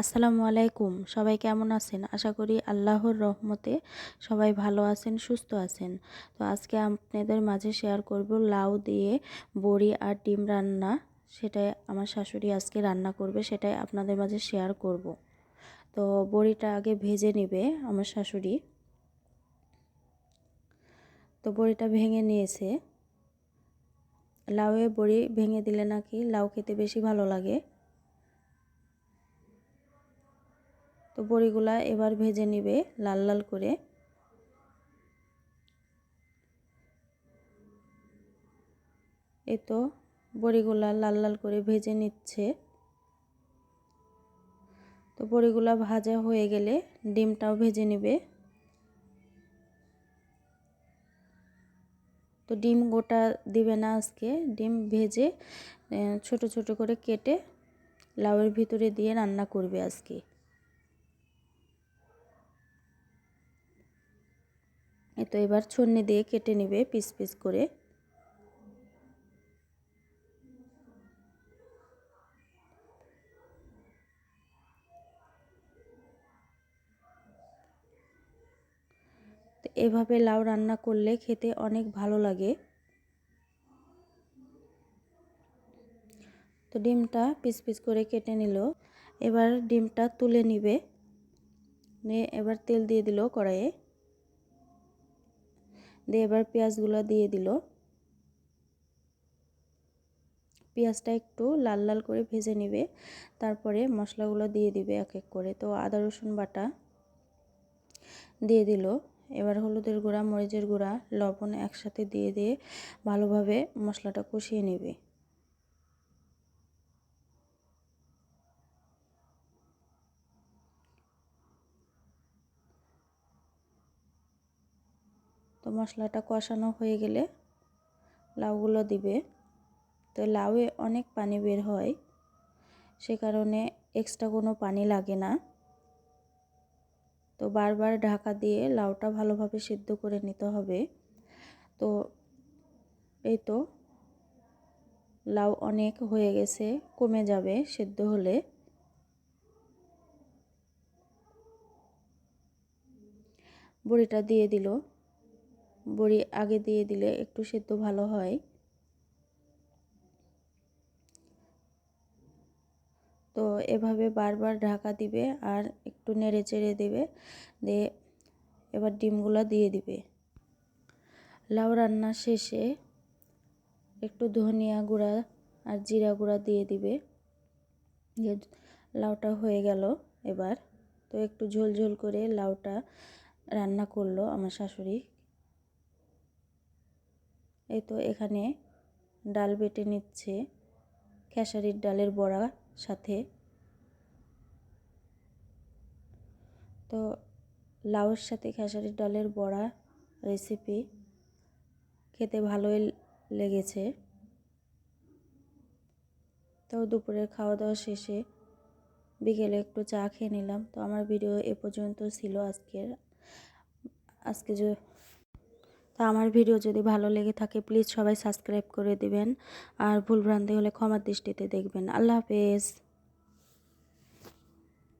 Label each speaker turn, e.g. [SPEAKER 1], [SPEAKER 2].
[SPEAKER 1] আসসালামু আলাইকুম। সবাই কেমন আছেন? আশা করি আল্লাহর রহমতে সবাই ভালো আছেন, সুস্থ আছেন। তো আজকে আপনাদের মাঝে শেয়ার করব লাউ দিয়ে বড়ি আর ডিম রান্না। সেটাই আমার শাশুড়ি আজকে রান্না করবে, সেটাই আপনাদের মাঝে শেয়ার করব। তো বড়িটা আগে ভেজে নেবে আমার শাশুড়ি। তো বড়িটা ভেঙে নিয়েছে। লাউয়ে বড়ি ভেঙে দিলে নাকি লাউ খেতে বেশি ভালো লাগে। তো বড়িগুলা এবার ভেজে নিবে লাল লাল করে। এই তো বড়িগুলা লাল লাল করে ভেজে নিচ্ছে। তো বড়িগুলা ভাজা হয়ে গেলে ডিমটাও ভেজে নেবে। তো ডিম গোটা দিবে না আজকে, ডিম ভেজে ছোট ছোট করে কেটে লাউয়ের ভিতরে দিয়ে রান্না করবে আজকে। তো এবার ছন্নি দিয়ে কেটে নেবে পিস পিস করে। তো এভাবে লাউ রান্না করলে খেতে অনেক ভালো লাগে। তো ডিমটা পিস পিস করে কেটে নিল। এবার ডিমটা তুলে নিবে, নিয়ে এবার তেল দিয়ে দিল কড়াইয়ে। দিয়ে এবার পেঁয়াজগুলো দিয়ে দিল। পেঁয়াজটা একটু লাল লাল করে ভেজে নেবে, তারপরে মশলাগুলো দিয়ে দিবে এক এক করে। তো আদা রসুন বাটা দিয়ে দিল। এবার হলুদের গুঁড়া, মরিচের গুঁড়া, লবণ একসাথে দিয়ে দিয়ে ভালোভাবে মশলাটা কষিয়ে নেবে। তো মশলাটা কষানো হয়ে গেলে লাউগুলো দিবে। তো লাউয়ে অনেক পানি বের হয়, সে কারণে এক্সট্রা কোনো পানি লাগে না। তো বারবার ঢাকা দিয়ে লাউটা ভালোভাবে সিদ্ধ করে নিতে হবে। তো এই তো লাউ অনেক হয়ে গেছে, কমে যাবে সিদ্ধ হলে। বড়িটা দিয়ে দিল। বড়ি আগে দিয়ে দিলে একটু সিদ্ধ ভালো হয়। তো এভাবে বারবার ঢাকা দিবে আর একটু নেড়ে চেড়ে দেবে। দিয়ে এবার ডিমগুলো দিয়ে দিবে। লাউ রান্না শেষে একটু ধনিয়া গুঁড়া আর জিরা গুঁড়া দিয়ে দিবে। লাউটা হয়ে গেল এবার। তো একটু ঝোল ঝোল করে লাউটা রান্না করলো আমার শাশুড়ি। এই তো এখানে ডাল বেটে নিচ্ছে, খেসারির ডালের বড়া সাথে। তো লাউয়ের সাথে খেসারির ডালের বড়া রেসিপি খেতে ভালোই লেগেছে। তো দুপুরের খাওয়া দাওয়া শেষে বিকেলে একটু চা খেয়ে নিলাম। তো আমার ভিডিও এ পর্যন্ত ছিল আজকে তা আমার ভিডিও যদি ভালো লেগে থাকে প্লিজ সবাই সাবস্ক্রাইব করে দিবেন, আর ভুলভ্রান্তি হলে ক্ষমার দৃষ্টিতে দেখবেন। আল্লাহ হাফেজ।